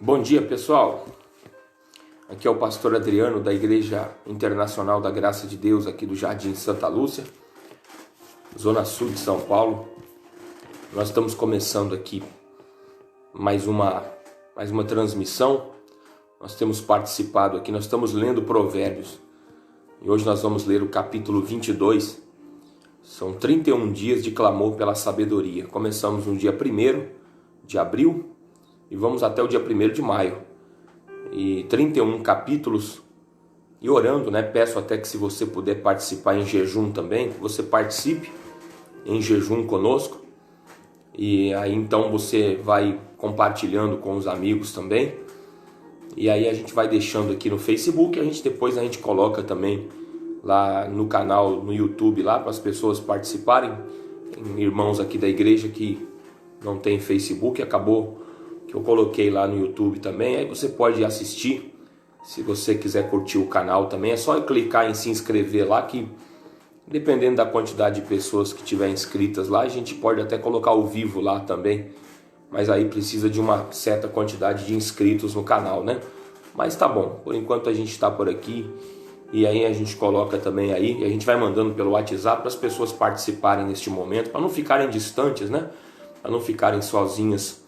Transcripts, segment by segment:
Bom dia, pessoal. Aqui é o pastor Adriano da Igreja Internacional da Graça de Deus aqui do Jardim Santa Lúcia, Zona Sul de São Paulo. Nós estamos começando aqui mais uma transmissão. Nós temos participado aqui, nós estamos lendo Provérbios. E hoje nós vamos ler o capítulo 22. São 31 dias de clamor pela sabedoria. Começamos no dia 1º de abril e vamos até o dia 1º de maio. E 31 capítulos. E orando, peço até que, se você puder participar em jejum também, que você participe em jejum conosco. E aí então você vai compartilhando com os amigos também. E aí a gente vai deixando aqui no Facebook, depois a gente coloca também lá no canal, no YouTube, lá para as pessoas participarem. Tem irmãos aqui da igreja que não tem Facebook, acabou que eu coloquei lá no YouTube também. Aí você pode assistir, se você quiser curtir o canal também, é só clicar em se inscrever lá, que dependendo da quantidade de pessoas que tiver inscritas lá, a gente pode até colocar ao vivo lá também, mas aí precisa de uma certa quantidade de inscritos no canal, Mas tá bom, por enquanto a gente está por aqui, e aí a gente coloca também aí, e a gente vai mandando pelo WhatsApp para as pessoas participarem neste momento, para não ficarem distantes, para não ficarem sozinhas.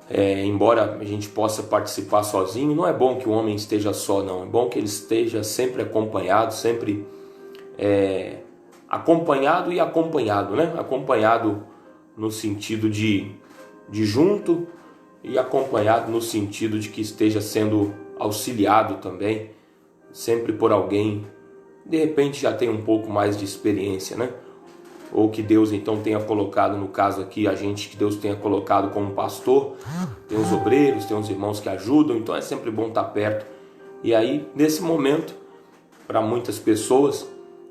Embora a gente possa participar sozinho, não é bom que o homem esteja só, não. É bom que ele esteja sempre acompanhado, sempre acompanhado e acompanhado, Acompanhado no sentido de junto, e acompanhado no sentido de que esteja sendo auxiliado também, sempre por alguém, de repente já tem um pouco mais de experiência, Ou que Deus então tenha colocado, no caso aqui, que Deus tenha colocado como pastor. Tem os obreiros, tem os irmãos que ajudam, então é sempre bom estar perto. E aí, nesse momento, para muitas pessoas,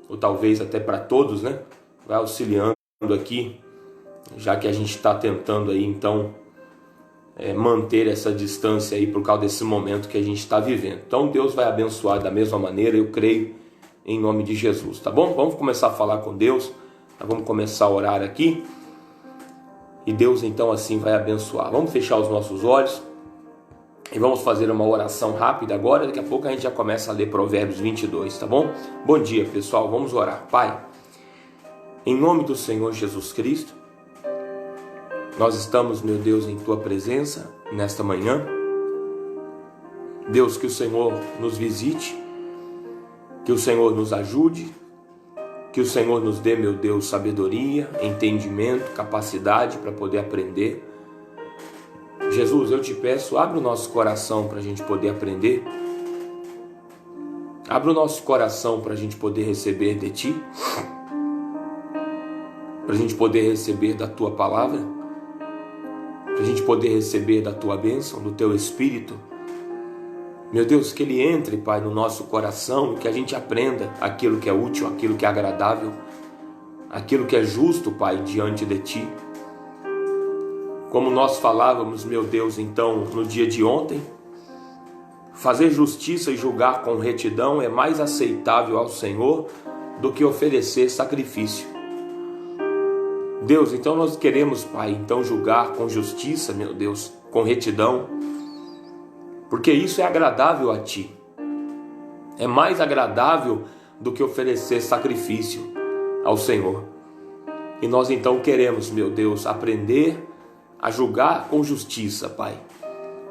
ou talvez até para todos, vai auxiliando aqui, já que a gente está tentando aí então manter essa distância aí por causa desse momento que a gente está vivendo. Então Deus vai abençoar da mesma maneira, eu creio, em nome de Jesus, tá bom? Vamos começar a falar com Deus. Vamos começar a orar aqui, e Deus então assim vai abençoar. Vamos fechar os nossos olhos e vamos fazer uma oração rápida agora. Daqui a pouco a gente já começa a ler Provérbios 22, tá bom? Bom dia, pessoal, vamos orar. Pai, em nome do Senhor Jesus Cristo, nós estamos, meu Deus, em Tua presença nesta manhã. Deus, que o Senhor nos visite, que o Senhor nos ajude, que o Senhor nos dê, meu Deus, sabedoria, entendimento, capacidade para poder aprender. Jesus, eu te peço, abre o nosso coração para a gente poder aprender. Abre o nosso coração para a gente poder receber de Ti, para a gente poder receber da Tua palavra, para a gente poder receber da Tua bênção, do Teu Espírito. Meu Deus, que Ele entre, Pai, no nosso coração, e que a gente aprenda aquilo que é útil, aquilo que é agradável, aquilo que é justo, Pai, diante de Ti. Como nós falávamos, meu Deus, então, no dia de ontem, fazer justiça e julgar com retidão é mais aceitável ao Senhor do que oferecer sacrifício. Deus, então nós queremos, Pai, então julgar com justiça, meu Deus, com retidão, porque isso é agradável a Ti. É mais agradável do que oferecer sacrifício ao Senhor. E nós então queremos, meu Deus, aprender a julgar com justiça, Pai,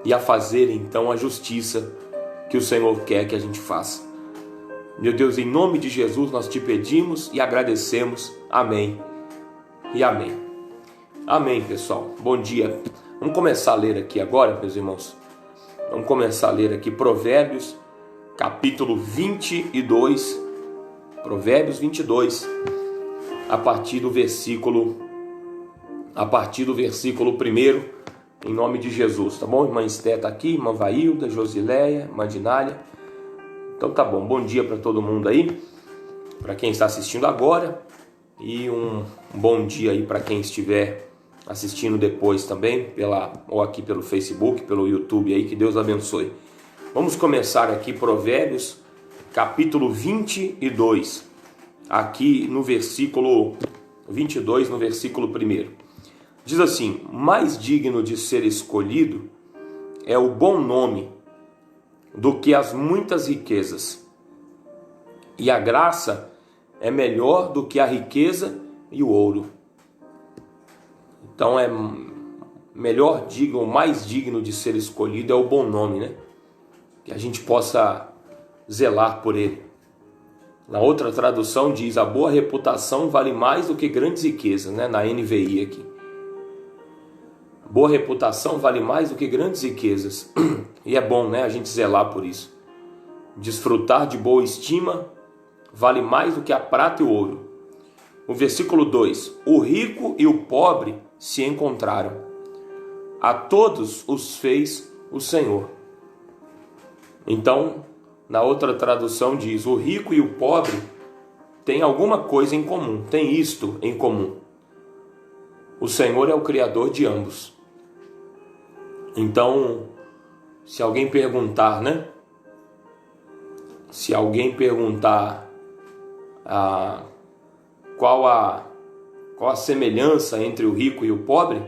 e a fazer então a justiça que o Senhor quer que a gente faça. Meu Deus, em nome de Jesus nós Te pedimos e agradecemos. Amém e amém. Amém, pessoal. Bom dia. Vamos começar a ler aqui agora, meus irmãos. Vamos começar a ler aqui Provérbios, capítulo 22, Provérbios 22, a partir do versículo 1, em nome de Jesus, tá bom? Irmã Esté está aqui, irmã Vailda, Josileia, irmã Dinália. Então tá bom, bom dia para todo mundo aí, para quem está assistindo agora, e um bom dia aí para quem estiver assistindo depois também, ou aqui pelo Facebook, pelo YouTube aí, que Deus abençoe. Vamos começar aqui Provérbios, capítulo 22, aqui no versículo 22, no versículo 1. Diz assim: mais digno de ser escolhido é o bom nome do que as muitas riquezas, e a graça é melhor do que a riqueza e o ouro. Então é melhor, digno, mais digno de ser escolhido é o bom nome, né? Que a gente possa zelar por ele. Na outra tradução diz: a boa reputação vale mais do que grandes riquezas, né? Na NVI aqui. Boa reputação vale mais do que grandes riquezas. E é bom, né, a gente zelar por isso. Desfrutar de boa estima vale mais do que a prata e o ouro. O versículo 2: o rico e o pobre se encontraram. A todos os fez o Senhor. Então, na outra tradução diz: o rico e o pobre têm alguma coisa em comum, têm isto em comum. O Senhor é o Criador de ambos. Então, se alguém perguntar, né? Se alguém perguntar qual a semelhança entre o rico e o pobre,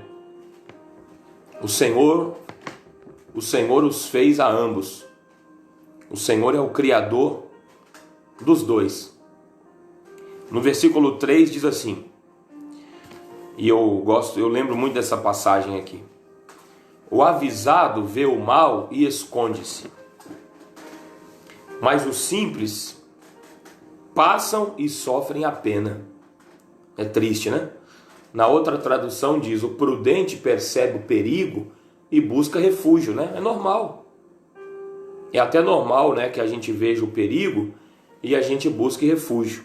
o Senhor os fez a ambos. O Senhor é o Criador dos dois. No versículo 3 diz assim, e eu lembro muito dessa passagem aqui: o avisado vê o mal e esconde-se, mas os simples passam e sofrem a pena. É triste, né? Na outra tradução diz: o prudente percebe o perigo e busca refúgio, né? É normal. É até normal, né, que a gente veja o perigo e a gente busque refúgio.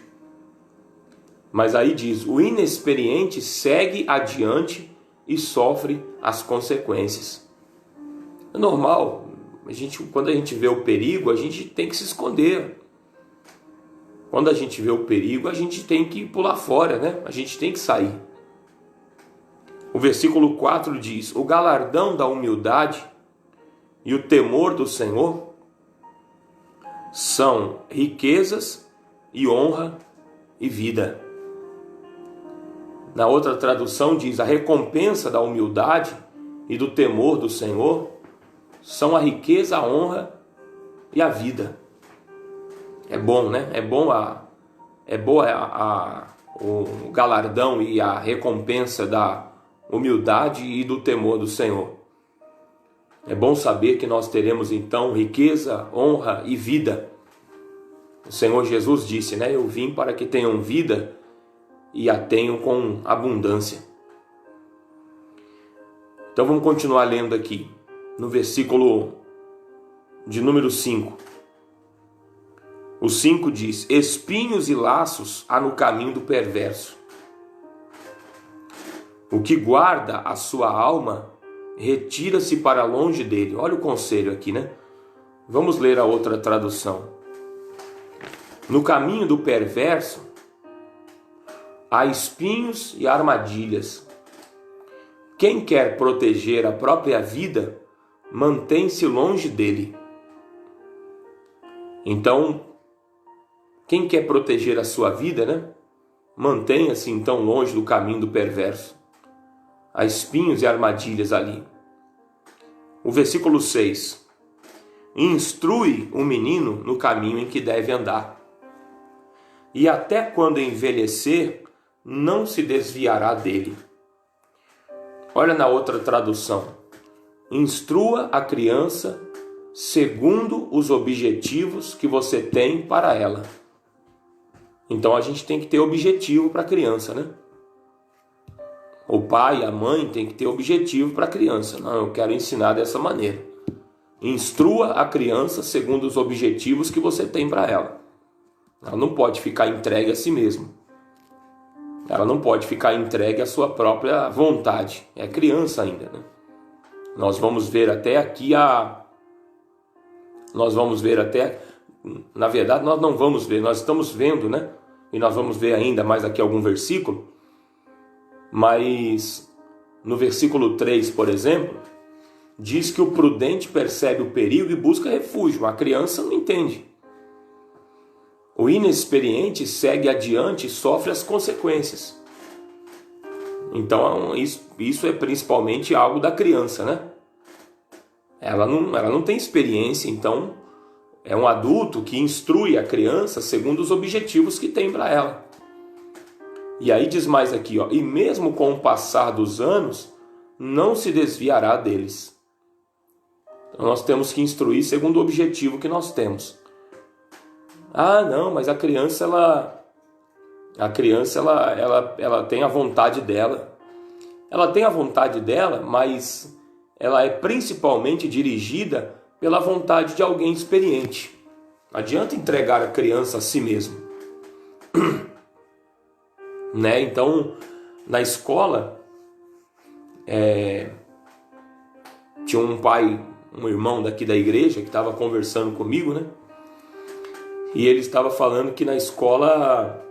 Mas aí diz: o inexperiente segue adiante e sofre as consequências. É normal. Quando a gente vê o perigo, a gente tem que se esconder. Quando a gente vê o perigo, a gente tem que pular fora, né? A gente tem que sair. O versículo 4 diz: o galardão da humildade e o temor do Senhor são riquezas e honra e vida. Na outra tradução diz: a recompensa da humildade e do temor do Senhor são a riqueza, a honra e a vida. É bom, né? É boa o galardão e a recompensa da humildade e do temor do Senhor. É bom saber que nós teremos então riqueza, honra e vida. O Senhor Jesus disse, né? Eu vim para que tenham vida e a tenham com abundância. Então vamos continuar lendo aqui, no versículo de número 5. O 5 diz: espinhos e laços há no caminho do perverso. O que guarda a sua alma retira-se para longe dele. Olha o conselho aqui, né? Vamos ler a outra tradução. No caminho do perverso há espinhos e armadilhas. Quem quer proteger a própria vida, mantém-se longe dele. Então, quem quer proteger a sua vida, né? Mantenha-se então longe do caminho do perverso. Há espinhos e armadilhas ali. O versículo 6. Instrui o menino no caminho em que deve andar, e até quando envelhecer, não se desviará dele. Olha na outra tradução: instrua a criança segundo os objetivos que você tem para ela. Então a gente tem que ter objetivo para a criança, né? O pai, a mãe tem que ter objetivo para a criança. Não, eu quero ensinar dessa maneira. Instrua a criança segundo os objetivos que você tem para ela. Ela não pode ficar entregue a si mesma. Ela não pode ficar entregue à sua própria vontade. É criança ainda, né? Nós vamos ver até aqui na verdade, nós não vamos ver, nós estamos vendo, né? E nós vamos ver ainda mais aqui algum versículo. Mas no versículo 3, por exemplo, diz que o prudente percebe o perigo e busca refúgio. A criança não entende. O inexperiente segue adiante e sofre as consequências. Então isso é principalmente algo da criança, né? ela não tem experiência, então é um adulto que instrui a criança segundo os objetivos que tem para ela. E aí diz mais aqui, ó, e mesmo com o passar dos anos, não se desviará deles. Então nós temos que instruir segundo o objetivo que nós temos. Ah, não, mas a criança ela tem a vontade dela. Ela tem a vontade dela, mas ela é principalmente dirigida pela vontade de alguém experiente. Não adianta entregar a criança a si mesmo. Né? Então, na escola, tinha um irmão daqui da igreja que estava conversando comigo, né? E ele estava falando que na escola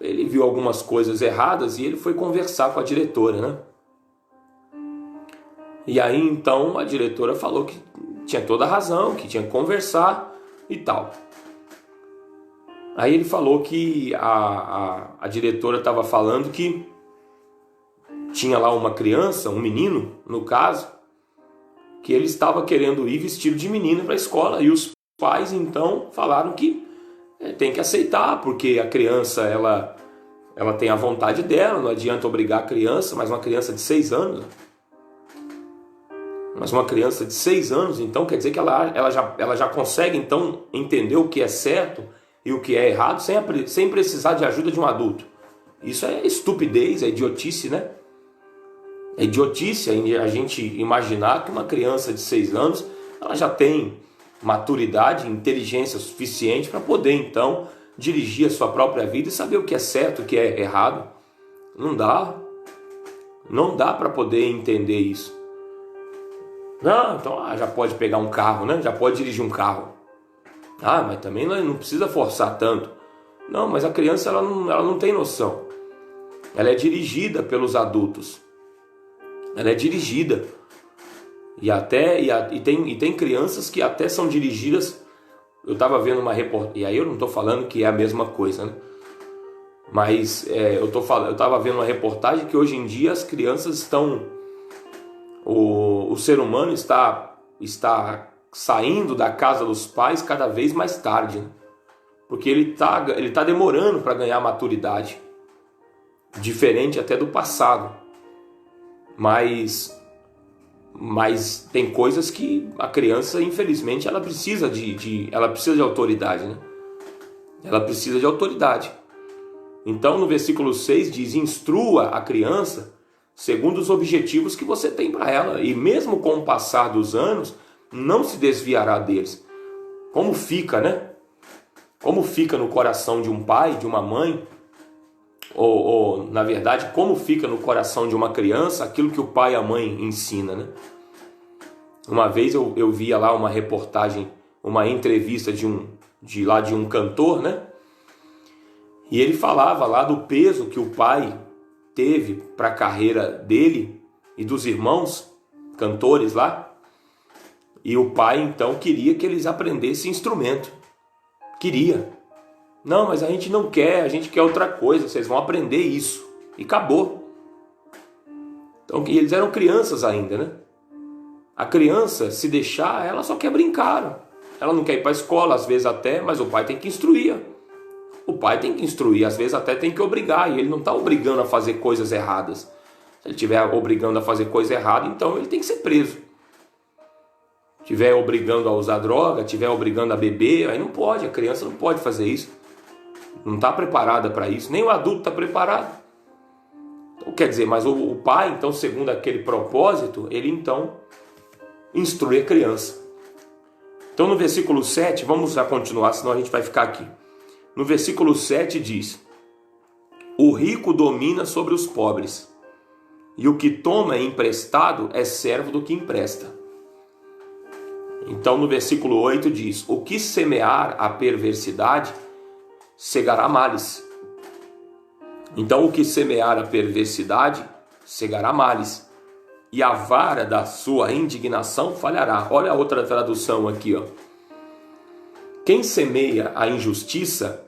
ele viu algumas coisas erradas e ele foi conversar com a diretora, né? E aí então a diretora falou que tinha toda a razão, que tinha que conversar e tal. Aí ele falou que a diretora estava falando que tinha lá uma criança, um menino, no caso, que ele estava querendo ir vestido de menina para a escola. E os pais então falaram que tem que aceitar, porque a criança ela tem a vontade dela, não adianta obrigar a criança, mas uma criança de 6 anos. Mas uma criança de 6 anos, então quer dizer que ela já consegue então entender o que é certo e o que é errado sem precisar de ajuda de um adulto. Isso é estupidez, é idiotice, né? É idiotice a gente imaginar que uma criança de 6 anos ela já tem maturidade, inteligência suficiente para poder então dirigir a sua própria vida e saber o que é certo, o que é errado. Não dá para poder entender isso. Não, então já pode pegar um carro, né? Já pode dirigir um carro. Ah, mas também não precisa forçar tanto. Não, mas a criança ela não tem noção. Ela é dirigida pelos adultos. Ela é dirigida. E tem crianças que até são dirigidas. Eu estava vendo uma reportagem, e aí eu não estou falando que é a mesma coisa, né? Mas eu estava vendo uma reportagem que hoje em dia as crianças estão... O ser humano está saindo da casa dos pais cada vez mais tarde, né? Porque ele tá demorando para ganhar maturidade, diferente até do passado. Mas tem coisas que a criança, infelizmente, ela precisa de autoridade, né? Ela precisa de autoridade. Então, no versículo 6 diz: instrua a criança segundo os objetivos que você tem para ela, e mesmo com o passar dos anos, não se desviará deles. Como fica, né? Como fica no coração de um pai, de uma mãe, ou na verdade, como fica no coração de uma criança aquilo que o pai e a mãe ensina, né? Uma vez eu via lá uma reportagem, uma entrevista de um cantor, né? E ele falava lá do peso que o pai teve para a carreira dele e dos irmãos cantores lá. E o pai então queria que eles aprendessem instrumento. Queria. Não, mas a gente não quer, a gente quer outra coisa, vocês vão aprender isso. E acabou. Então, e eles eram crianças ainda, né? A criança, se deixar, ela só quer brincar. Ela não quer ir para a escola, às vezes até, mas o pai tem que instruir. O pai tem que instruir, às vezes até tem que obrigar, e ele não está obrigando a fazer coisas erradas. Se ele estiver obrigando a fazer coisa errada, então ele tem que ser preso. Estiver obrigando a usar droga, estiver obrigando a beber, aí não pode, a criança não pode fazer isso. Não está preparada para isso, nem o adulto está preparado. Então, quer dizer, mas o pai, então, segundo aquele propósito, ele então instrui a criança. Então no versículo 7, vamos já continuar, senão a gente vai ficar aqui. No versículo 7 diz: o rico domina sobre os pobres, e o que toma emprestado é servo do que empresta. Então no versículo 8 diz: o que semear a perversidade, cegará males. Então o que semear a perversidade, cegará males, e a vara da sua indignação falhará. Olha a outra tradução aqui, ó. Quem semeia a injustiça,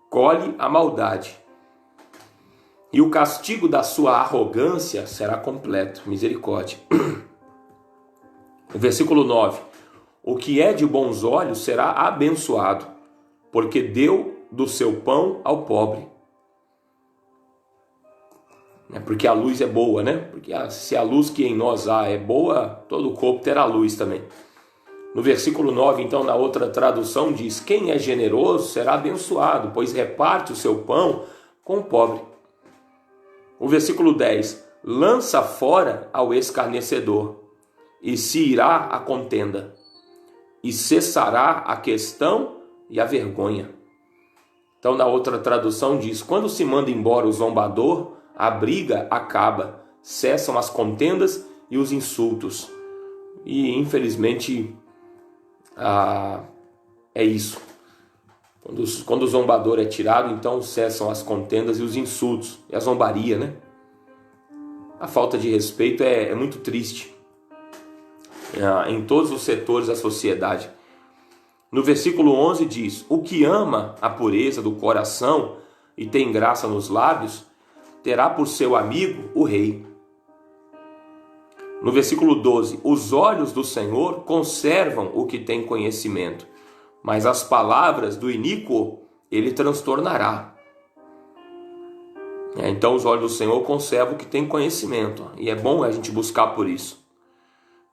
colhe a maldade, e o castigo da sua arrogância será completo. Misericórdia. O versículo 9: o que é de bons olhos será abençoado, porque deu do seu pão ao pobre. Porque a luz é boa, né? Porque se a luz que em nós há é boa, todo o corpo terá luz também. No versículo 9, então, na outra tradução diz: quem é generoso será abençoado, pois reparte o seu pão com o pobre. O versículo 10: lança fora ao escarnecedor, e se irá a contenda, e cessará a questão e a vergonha. Então, na outra tradução diz: quando se manda embora o zombador, a briga acaba, cessam as contendas e os insultos. E, infelizmente, é isso. Quando o zombador é tirado, então cessam as contendas e os insultos, e a zombaria, né? A falta de respeito é muito triste em todos os setores da sociedade. No versículo 11 diz: o que ama a pureza do coração e tem graça nos lábios, terá por seu amigo o rei. No versículo 12: os olhos do Senhor conservam o que tem conhecimento, mas as palavras do iníquo ele transtornará. Então os olhos do Senhor conservam o que tem conhecimento, e é bom a gente buscar por isso.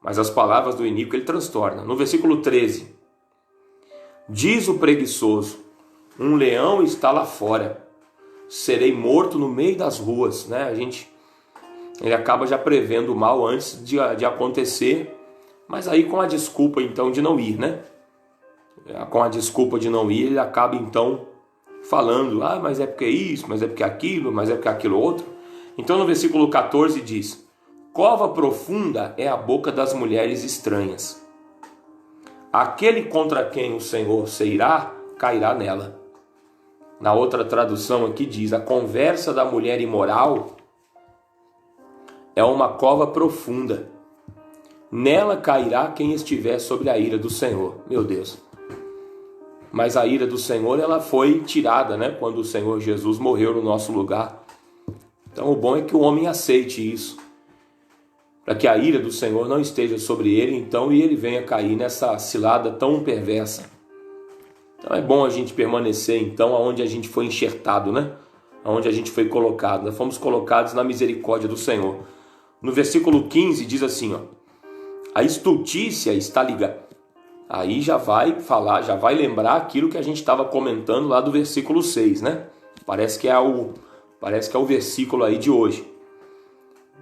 Mas as palavras do iníquo ele transtorna. No versículo 13: diz o preguiçoso: um leão está lá fora, serei morto no meio das ruas. Ele acaba já prevendo o mal antes de acontecer, mas aí com a desculpa então de não ir, né? Com a desculpa de não ir, ele acaba então falando: mas é porque isso, mas é porque aquilo, mas é porque aquilo outro. Então no versículo 14 diz: cova profunda é a boca das mulheres estranhas. Aquele contra quem o Senhor se irá, cairá nela. Na outra tradução aqui diz: a conversa da mulher imoral é uma cova profunda. Nela cairá quem estiver sobre a ira do Senhor. Meu Deus. Mas a ira do Senhor, ela foi tirada, né? Quando o Senhor Jesus morreu no nosso lugar. Então o bom é que o homem aceite isso, para que a ira do Senhor não esteja sobre ele, então, e ele venha cair nessa cilada tão perversa. Então é bom a gente permanecer, então, onde a gente foi enxertado, né? Onde a gente foi colocado. Nós fomos colocados na misericórdia do Senhor. No versículo 15 diz assim, a estultícia está ligada. Aí já vai falar, já vai lembrar aquilo que a gente estava comentando lá do versículo 6, né? Parece que é o versículo aí de hoje.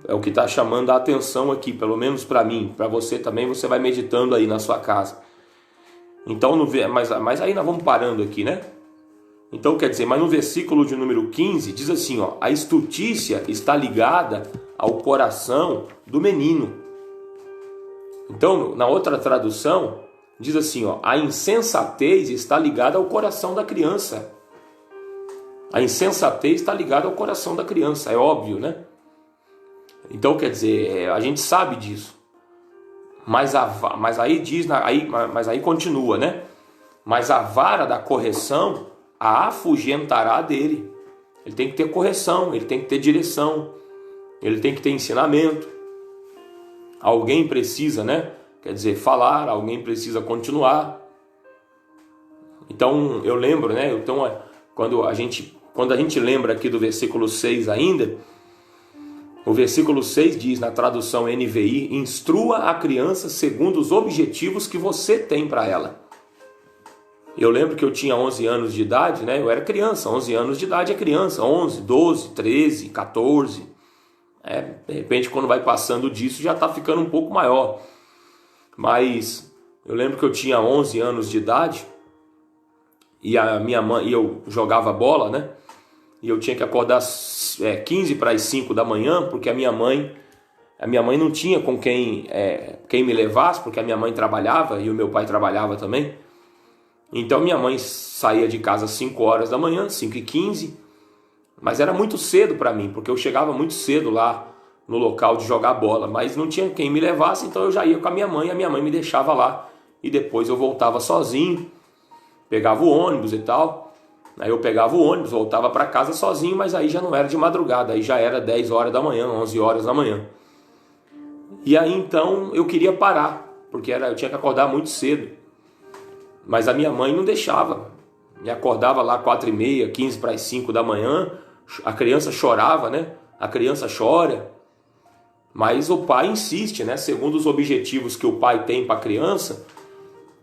É o que está chamando a atenção aqui, pelo menos para mim, para você também, você vai meditando aí na sua casa. Então, mas aí nós vamos parando aqui, né? Então quer dizer, mas no versículo de número 15 diz assim, a estultícia está ligada ao coração do menino. Então, na outra tradução, diz assim, a insensatez está ligada ao coração da criança. A insensatez está ligada ao coração da criança, é óbvio, né? Então, quer dizer, a gente sabe disso. Mas aí continua, né? Mas a vara da correção a afugentará dele. Ele tem que ter correção, ele tem que ter direção, ele tem que ter ensinamento. Alguém precisa, né? Quer dizer, falar, alguém precisa continuar. Então, eu lembro, né? Então, quando a gente lembra aqui do versículo 6 ainda, o versículo 6 diz, na tradução NVI, instrua a criança segundo os objetivos que você tem para ela. Eu lembro que eu tinha 11 anos de idade, né? Eu era criança, 11 anos de idade é criança, 11, 12, 13, 14. De repente, quando vai passando disso, já está ficando um pouco maior. Mas eu lembro que eu tinha 11 anos de idade e a minha mãe, e eu jogava bola, né? E eu tinha que acordar 15 para as 5 da manhã, porque a minha mãe não tinha com quem me levasse, porque a minha mãe trabalhava e o meu pai trabalhava também. Então minha mãe saía de casa às 5 horas da manhã, 5h15, mas era muito cedo para mim, porque eu chegava muito cedo lá no local de jogar bola, mas não tinha quem me levasse, então eu já ia com a minha mãe me deixava lá, e depois eu voltava sozinho, pegava o ônibus e tal. Aí eu pegava o ônibus, voltava para casa sozinho, mas aí já não era de madrugada, aí já era 10 horas da manhã, 11 horas da manhã. E aí então eu queria parar porque eu tinha que acordar muito cedo. Mas a minha mãe não deixava. Me acordava lá 4h30, 15 para as 5 da manhã, a criança chorava, né? A criança chora, mas o pai insiste, né? Segundo os objetivos que o pai tem para a criança,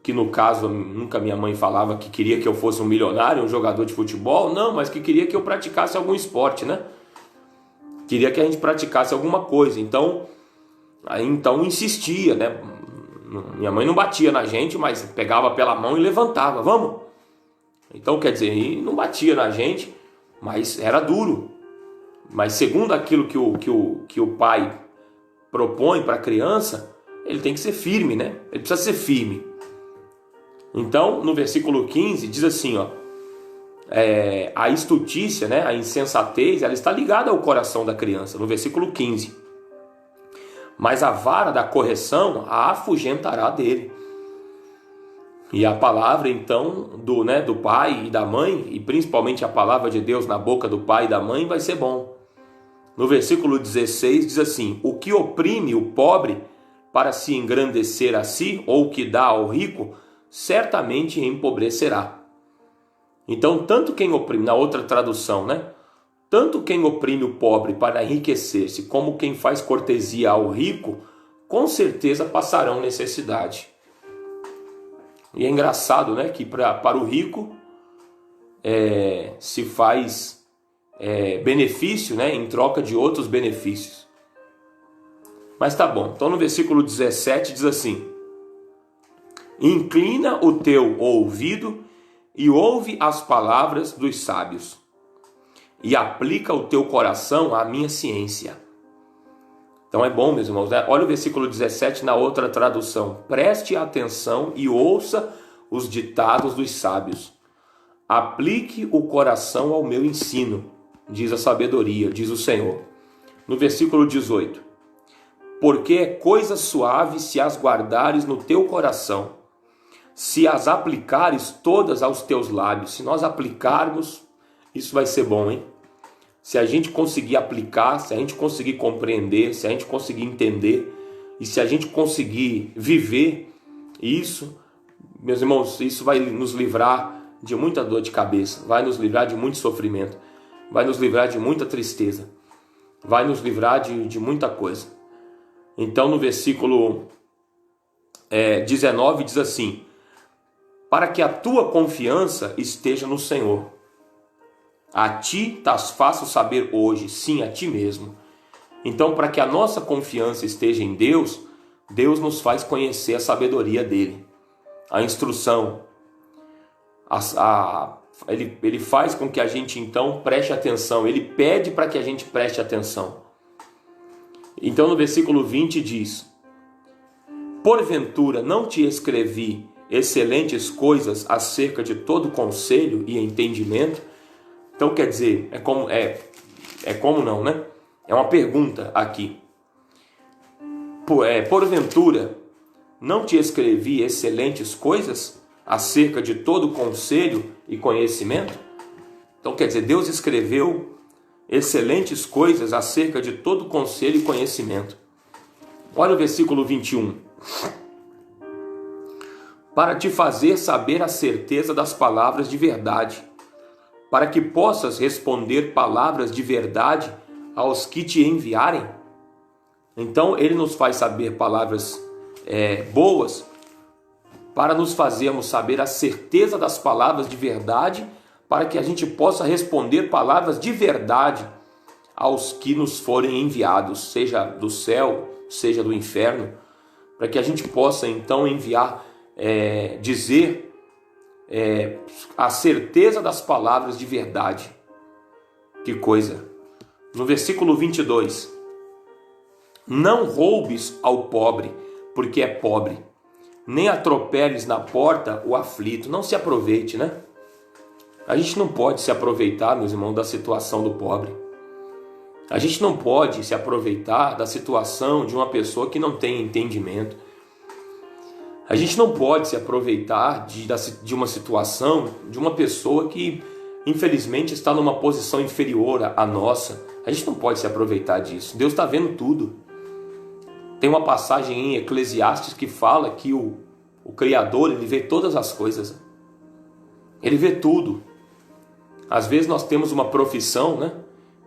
que no caso nunca minha mãe falava que queria que eu fosse um milionário, um jogador de futebol, não, mas que queria que eu praticasse algum esporte, né? Queria que a gente praticasse alguma coisa, então insistia, né? Minha mãe não batia na gente, mas pegava pela mão e levantava, vamos? Então, quer dizer, não batia na gente, mas era duro. Mas segundo aquilo que o pai propõe para a criança, ele tem que ser firme, né? Ele precisa ser firme. Então, no versículo 15, diz assim, ó, a estutícia, né, a insensatez, ela está ligada ao coração da criança, no versículo 15. Mas a vara da correção a afugentará dele. E a palavra, então, do pai e da mãe, e principalmente a palavra de Deus na boca do pai e da mãe, vai ser bom. No versículo 16 diz assim: o que oprime o pobre para se engrandecer a si, ou o que dá ao rico, certamente empobrecerá. Então, tanto quem oprime, na outra tradução, né? Tanto quem oprime o pobre para enriquecer-se, como quem faz cortesia ao rico, com certeza passarão necessidade. E é engraçado, né, que para o rico se faz benefício, né, em troca de outros benefícios. Mas tá bom, então no versículo 17 diz assim: inclina o teu ouvido e ouve as palavras dos sábios, e aplica o teu coração à minha ciência. Então é bom, meus irmãos, né? Olha o versículo 17 na outra tradução. Preste atenção e ouça os ditados dos sábios. Aplique o coração ao meu ensino, diz a sabedoria, diz o Senhor. No versículo 18. Porque é coisa suave se as guardares no teu coração, se as aplicares todas aos teus lábios. Se nós aplicarmos, isso vai ser bom, hein? Se a gente conseguir aplicar, se a gente conseguir compreender, se a gente conseguir entender e se a gente conseguir viver isso, meus irmãos, isso vai nos livrar de muita dor de cabeça, vai nos livrar de muito sofrimento, vai nos livrar de muita tristeza, vai nos livrar de muita coisa. Então no versículo 19 diz assim: para que a tua confiança esteja no Senhor. A ti t'as faço saber hoje, sim, a ti mesmo. Então, para que a nossa confiança esteja em Deus, Deus nos faz conhecer a sabedoria dele, a instrução. Ele faz com que a gente, então, preste atenção. Ele pede para que a gente preste atenção. Então, no versículo 20 diz: porventura não te escrevi excelentes coisas acerca de todo conselho e entendimento? Então, quer dizer, é como não, né? É uma pergunta aqui. Porventura, não te escrevi excelentes coisas acerca de todo conselho e conhecimento? Então, quer dizer, Deus escreveu excelentes coisas acerca de todo conselho e conhecimento. Olha o versículo 21. Para te fazer saber a certeza das palavras de verdade, para que possas responder palavras de verdade aos que te enviarem. Então ele nos faz saber palavras boas, para nos fazermos saber a certeza das palavras de verdade, para que a gente possa responder palavras de verdade aos que nos forem enviados, seja do céu, seja do inferno, para que a gente possa então enviar, dizer a certeza das palavras de verdade. Que coisa! No versículo 22, não roubes ao pobre, porque é pobre, nem atropeles na porta o aflito. Não se aproveite, né? A gente não pode se aproveitar, meus irmãos, da situação do pobre. A gente não pode se aproveitar da situação de uma pessoa que não tem entendimento. A gente não pode se aproveitar de uma situação de uma pessoa que, infelizmente, está numa posição inferior à nossa. A gente não pode se aproveitar disso. Deus está vendo tudo. Tem uma passagem em Eclesiastes que fala que o Criador, ele vê todas as coisas. Ele vê tudo. Às vezes nós temos uma profissão, né?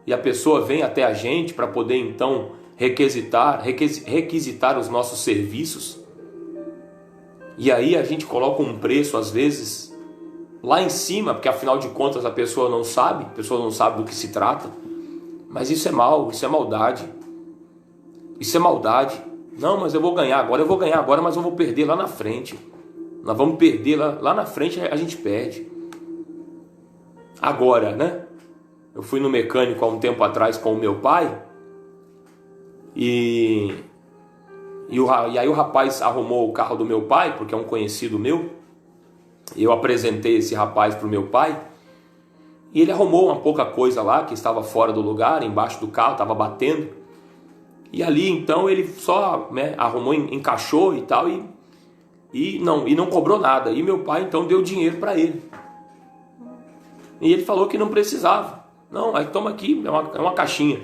E a pessoa vem até a gente para poder então requisitar os nossos serviços. E aí a gente coloca um preço, às vezes, lá em cima, porque afinal de contas a pessoa não sabe do que se trata. Mas isso é mal, isso é maldade. Isso é maldade. Não, mas eu vou ganhar agora, mas eu vou perder lá na frente. Nós vamos perder lá na frente, a gente perde. Agora, né? Eu fui no mecânico há um tempo atrás com o meu pai e aí o rapaz arrumou o carro do meu pai, porque é um conhecido meu. Eu apresentei esse rapaz para o meu pai e ele arrumou uma pouca coisa lá que estava fora do lugar, embaixo do carro, estava batendo. E ali então ele só, né, arrumou, encaixou e tal e não cobrou nada. E meu pai então deu dinheiro para ele. E ele falou que não precisava. Não, aí toma aqui, é uma caixinha.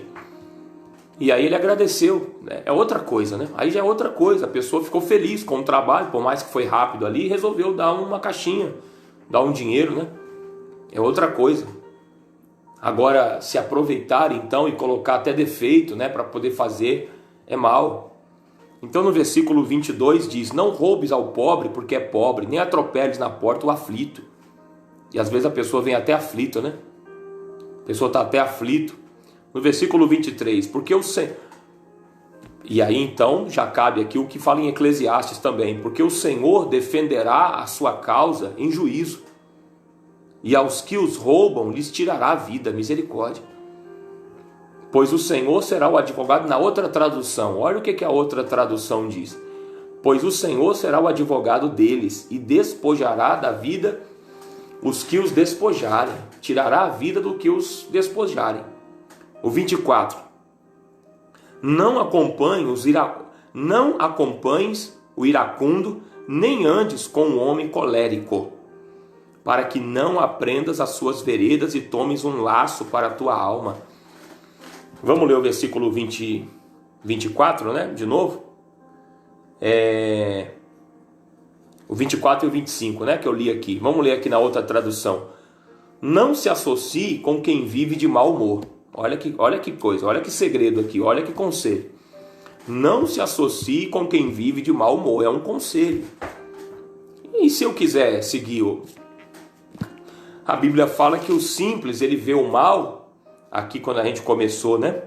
E aí ele agradeceu, né? É outra coisa, né? Aí já é outra coisa, a pessoa ficou feliz com o trabalho, por mais que foi rápido ali, e resolveu dar uma caixinha, dar um dinheiro, né? É outra coisa. Agora, se aproveitar então e colocar até defeito, né, para poder fazer, é mal. Então no versículo 22 diz: não roubes ao pobre porque é pobre, nem atropeles na porta o aflito. E às vezes a pessoa vem até aflita, né? A pessoa está até aflito. No versículo 23, porque o Senhor... E aí então já cabe aqui o que fala em Eclesiastes também. Porque o Senhor defenderá a sua causa em juízo. E aos que os roubam lhes tirará a vida, misericórdia. Pois o Senhor será o advogado. Na outra tradução, olha o que a outra tradução diz. Pois o Senhor será o advogado deles e despojará da vida os que os despojarem, tirará a vida do que os despojarem. O 24. Não acompanhes o iracundo, nem andes com o homem colérico, para que não aprendas as suas veredas e tomes um laço para a tua alma. Vamos ler o versículo 24, né? De novo. O 24 e o 25, né, que eu li aqui. Vamos ler aqui na outra tradução. Não se associe com quem vive de mau humor. Olha que coisa, olha que segredo aqui, olha que conselho. Não se associe com quem vive de mau humor, é um conselho. E se eu quiser seguir? A Bíblia fala que o simples, ele vê o mal, aqui quando a gente começou, né?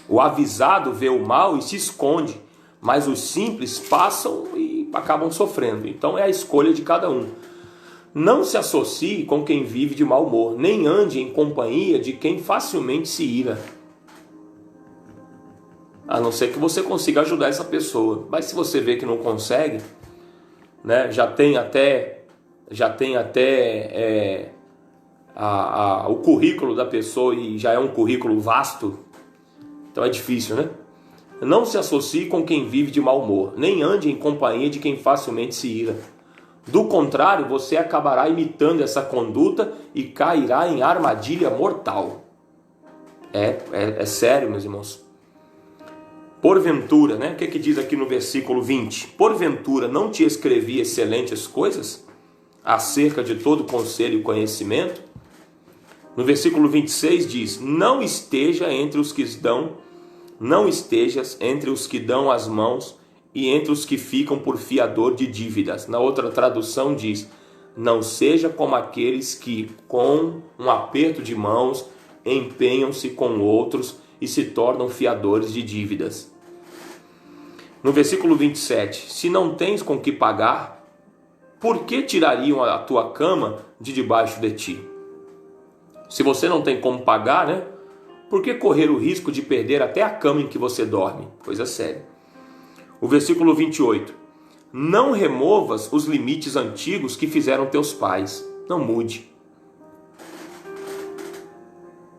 O avisado vê o mal e se esconde, mas os simples passam e acabam sofrendo. Então é a escolha de cada um. Não se associe com quem vive de mau humor, nem ande em companhia de quem facilmente se ira. A não ser que você consiga ajudar essa pessoa. Mas se você vê que não consegue, né, já tem até o currículo da pessoa e já é um currículo vasto, então é difícil, né? Não se associe com quem vive de mau humor, nem ande em companhia de quem facilmente se ira. Do contrário, você acabará imitando essa conduta e cairá em armadilha mortal. É sério, meus irmãos. Porventura, né? O que diz aqui no versículo 20? Porventura não te escrevi excelentes coisas acerca de todo conselho e conhecimento? No versículo 26 diz: não estejas entre os que dão as mãos e entre os que ficam por fiador de dívidas. Na outra tradução diz: não seja como aqueles que com um aperto de mãos empenham-se com outros e se tornam fiadores de dívidas. No versículo 27, se não tens com que pagar, por que tirariam a tua cama de debaixo de ti? Se você não tem como pagar, né? Por que correr o risco de perder até a cama em que você dorme? Coisa séria. O versículo 28, não removas os limites antigos que fizeram teus pais, não mude.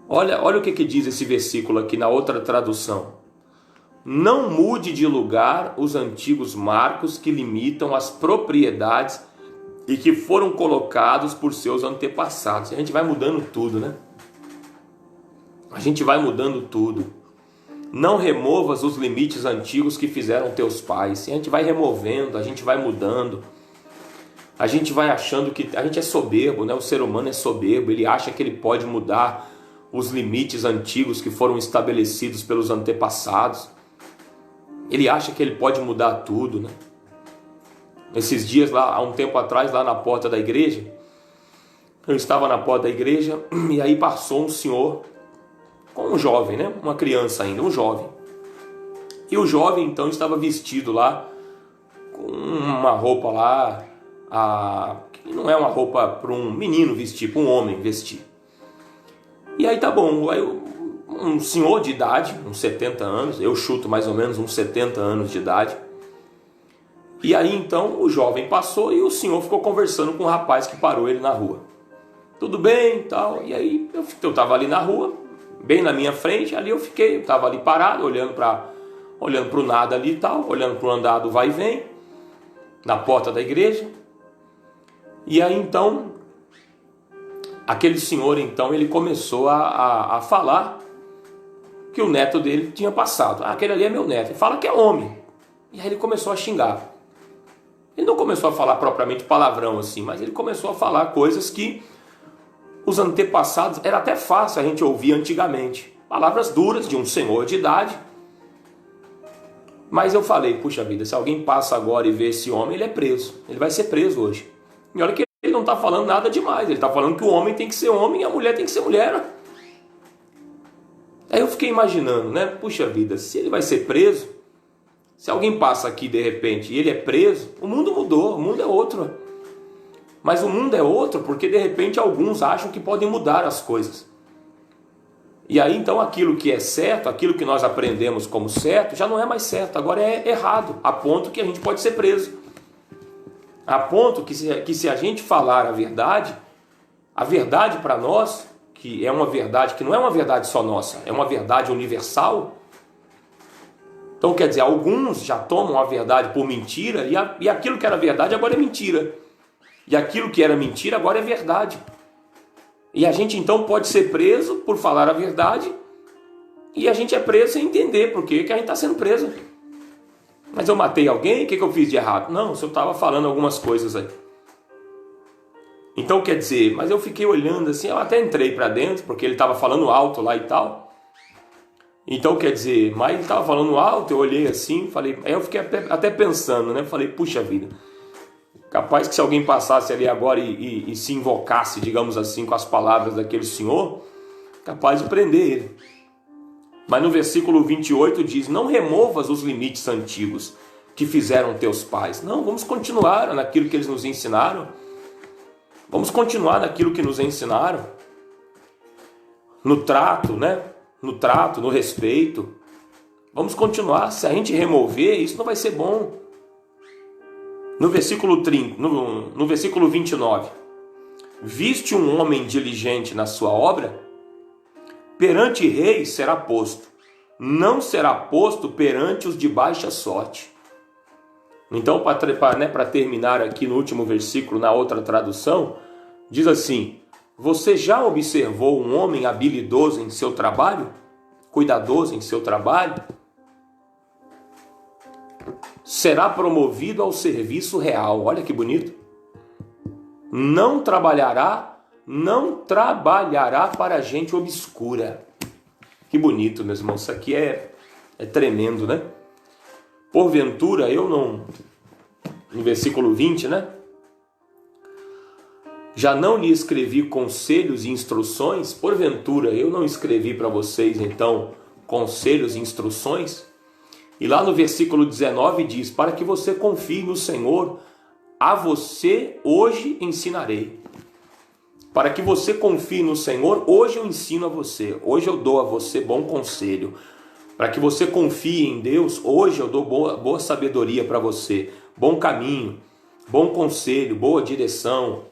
Olha o que diz esse versículo aqui na outra tradução. Não mude de lugar os antigos marcos que limitam as propriedades e que foram colocados por seus antepassados. A gente vai mudando tudo, né? A gente vai mudando tudo. Não removas os limites antigos que fizeram teus pais. E a gente vai removendo, a gente vai mudando. A gente vai achando que a gente é soberbo, né? O ser humano é soberbo, ele acha que ele pode mudar os limites antigos que foram estabelecidos pelos antepassados. Ele acha que ele pode mudar tudo, né? Esses dias lá, há um tempo atrás, lá na porta da igreja, eu estava na porta da igreja e aí passou um senhor com um jovem, né? Uma criança ainda, um jovem. E o jovem então estava vestido lá com uma roupa lá, que não é uma roupa para um menino vestir, para um homem vestir. E aí tá bom, aí um senhor de idade, uns 70 anos, eu chuto mais ou menos uns 70 anos de idade. E aí então o jovem passou e o senhor ficou conversando com o rapaz que parou ele na rua. Tudo bem e tal, e aí eu estava ali na rua, bem na minha frente, ali eu estava ali parado, olhando para o nada ali e tal, olhando para o andar do vai e vem, na porta da igreja. E aí então, aquele senhor então, ele começou a falar que o neto dele tinha passado. Aquele ali é meu neto, ele fala que é homem. E aí ele começou a xingar. Ele não começou a falar propriamente palavrão assim, mas ele começou a falar coisas que os antepassados, era até fácil a gente ouvir antigamente. Palavras duras de um senhor de idade. Mas eu falei, puxa vida, se alguém passa agora e vê esse homem, ele é preso. Ele vai ser preso hoje. E olha que ele não está falando nada demais. Ele está falando que o homem tem que ser homem e a mulher tem que ser mulher. Aí eu fiquei imaginando, né? Puxa vida, se ele vai ser preso, se alguém passa aqui de repente e ele é preso, o mundo mudou, o mundo é outro. Mas o mundo é outro porque de repente alguns acham que podem mudar as coisas. E aí então aquilo que é certo, aquilo que nós aprendemos como certo, já não é mais certo, agora é errado, a ponto que a gente pode ser preso. A ponto que se a gente falar a verdade para nós, que é uma verdade que não é uma verdade só nossa, é uma verdade universal. Então quer dizer, alguns já tomam a verdade por mentira e aquilo que era verdade agora é mentira. E aquilo que era mentira agora é verdade. E a gente então pode ser preso por falar a verdade e a gente é preso sem entender por que a gente está sendo preso. Mas eu matei alguém? O que eu fiz de errado? Não, eu estava falando algumas coisas aí. Então quer dizer, mas eu fiquei olhando assim, eu até entrei para dentro, porque ele estava falando alto lá e tal. Então quer dizer, mas ele estava falando alto, eu olhei assim, falei, aí eu fiquei até pensando, né? Falei, puxa vida, capaz que se alguém passasse ali agora e se invocasse, digamos assim, com as palavras daquele senhor, capaz de prender ele. Mas no versículo 28 diz, não removas os limites antigos que fizeram teus pais. Não, vamos continuar naquilo que eles nos ensinaram. Vamos continuar naquilo que nos ensinaram. No trato, né? No trato, no respeito. Vamos continuar. Se a gente remover, isso não vai ser bom. No versículo 30, no versículo 29. Viste um homem diligente na sua obra? Perante reis será posto, não será posto perante os de baixa sorte. Então, para terminar aqui no último versículo, na outra tradução, diz assim, você já observou um homem habilidoso em seu trabalho? Cuidadoso em seu trabalho? Será promovido ao serviço real. Olha que bonito. Não trabalhará para gente obscura. Que bonito, meus irmãos. Isso aqui é tremendo, né? Porventura, eu não... No versículo 20, né? Já não lhe escrevi conselhos e instruções? Porventura, eu não escrevi para vocês, então, conselhos e instruções? E lá no versículo 19 diz, para que você confie no Senhor, a você hoje ensinarei. Para que você confie no Senhor, hoje eu ensino a você. Hoje eu dou a você bom conselho. Para que você confie em Deus, hoje eu dou boa sabedoria para você. Bom caminho, bom conselho, boa direção,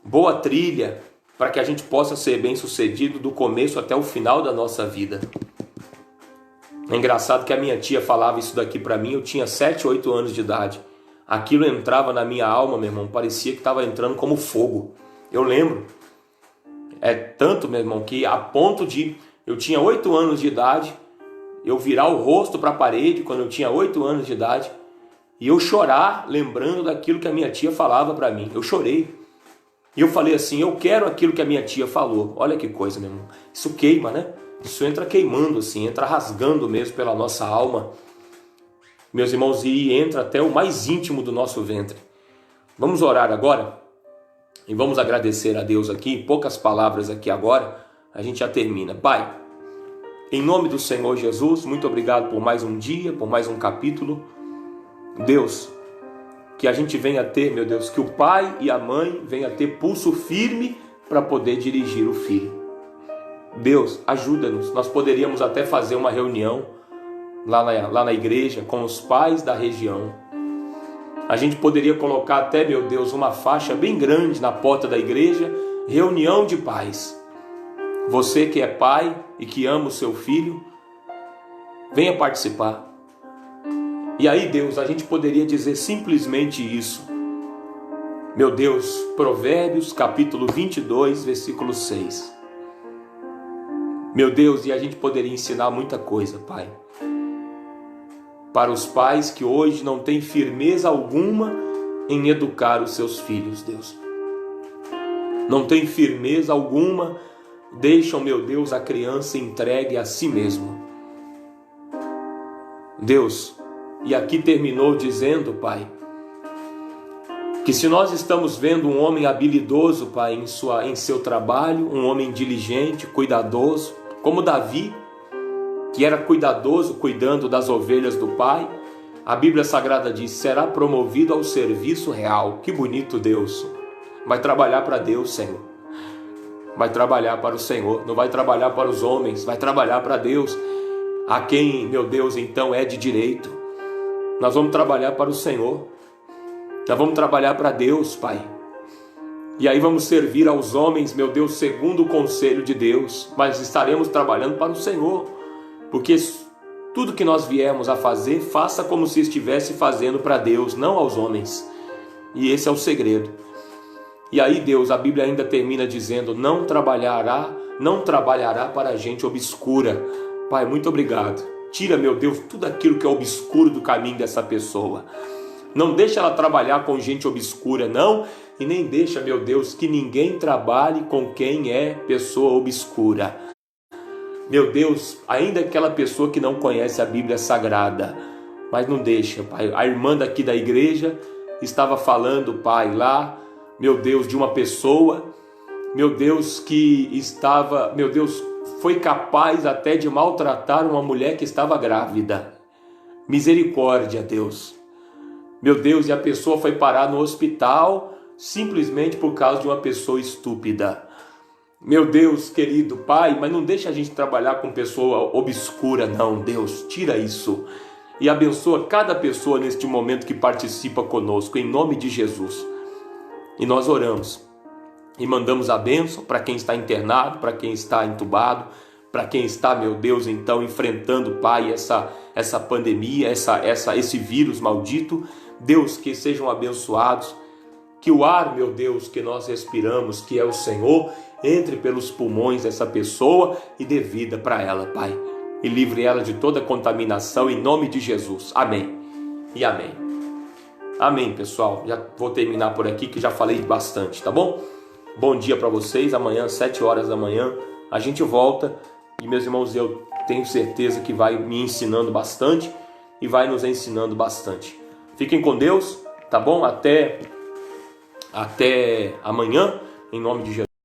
boa trilha. Para que a gente possa ser bem sucedido do começo até o final da nossa vida. É engraçado que a minha tia falava isso daqui para mim, eu tinha 7, 8 anos de idade. Aquilo entrava na minha alma, meu irmão, parecia que estava entrando como fogo. Eu lembro, é tanto, meu irmão, que a ponto de... Eu tinha 8 anos de idade eu virar o rosto para a parede quando eu tinha 8 anos de idade e eu chorar lembrando daquilo que a minha tia falava para mim. Eu chorei. E eu falei assim, eu quero aquilo que a minha tia falou. Olha que coisa, meu irmão. Isso queima, né? Isso entra queimando assim, entra rasgando mesmo pela nossa alma. Meus irmãos, e entra até o mais íntimo do nosso ventre. Vamos orar agora e vamos agradecer a Deus aqui, em poucas palavras aqui agora, a gente já termina. Pai, em nome do Senhor Jesus, muito obrigado por mais um dia, por mais um capítulo. Deus, que a gente venha ter, meu Deus, que o pai e a mãe venham ter pulso firme para poder dirigir o filho. Deus, ajuda-nos. Nós poderíamos até fazer uma reunião lá na igreja com os pais da região. A gente poderia colocar até, meu Deus, uma faixa bem grande na porta da igreja, reunião de pais. Você que é pai e que ama o seu filho, venha participar. E aí, Deus, a gente poderia dizer simplesmente isso. Meu Deus, Provérbios capítulo 22, versículo 6. Meu Deus, e a gente poderia ensinar muita coisa, Pai. Para os pais que hoje não têm firmeza alguma em educar os seus filhos, Deus. Não tem firmeza alguma, deixam, meu Deus, a criança entregue a si mesmo. Deus, e aqui terminou dizendo, Pai, que se nós estamos vendo um homem habilidoso, Pai, em seu trabalho, um homem diligente, cuidadoso, como Davi, que era cuidadoso, cuidando das ovelhas do Pai, a Bíblia Sagrada diz, será promovido ao serviço real. Que bonito, Deus. Vai trabalhar para Deus, Senhor. Vai trabalhar para o Senhor, não vai trabalhar para os homens, vai trabalhar para Deus. A quem, meu Deus, então é de direito. Nós vamos trabalhar para o Senhor. Nós vamos trabalhar para Deus, Pai. E aí vamos servir aos homens, meu Deus, segundo o conselho de Deus. Mas estaremos trabalhando para o Senhor. Porque tudo que nós viemos a fazer, faça como se estivesse fazendo para Deus, não aos homens. E esse é o segredo. E aí, Deus, a Bíblia ainda termina dizendo, não trabalhará para a gente obscura. Pai, muito obrigado. Tira, meu Deus, tudo aquilo que é obscuro do caminho dessa pessoa. Não deixa ela trabalhar com gente obscura, não. E nem deixa, meu Deus, que ninguém trabalhe com quem é pessoa obscura. Meu Deus, ainda aquela pessoa que não conhece a Bíblia Sagrada. Mas não deixa, Pai. A irmã daqui da igreja estava falando, Pai, lá, meu Deus, de uma pessoa, meu Deus, que estava, meu Deus, foi capaz até de maltratar uma mulher que estava grávida. Misericórdia, Deus. Meu Deus, e a pessoa foi parar no hospital simplesmente por causa de uma pessoa estúpida. Meu Deus, querido Pai, mas não deixa a gente trabalhar com pessoa obscura, não, Deus. Tira isso. E abençoa cada pessoa neste momento que participa conosco, em nome de Jesus. E nós oramos. E mandamos a bênção para quem está internado, para quem está entubado, para quem está, meu Deus, então enfrentando, Pai, essa pandemia, esse vírus maldito. Deus, que sejam abençoados, que o ar, meu Deus, que nós respiramos, que é o Senhor, entre pelos pulmões dessa pessoa e dê vida para ela, Pai. E livre ela de toda contaminação, em nome de Jesus. Amém e amém. Amém, pessoal. Já vou terminar por aqui, que já falei bastante, tá bom? Bom dia para vocês, amanhã, 7 horas da manhã, a gente volta e, meus irmãos, eu tenho certeza que vai me ensinando bastante e vai nos ensinando bastante. Fiquem com Deus, tá bom? Até amanhã, em nome de Jesus.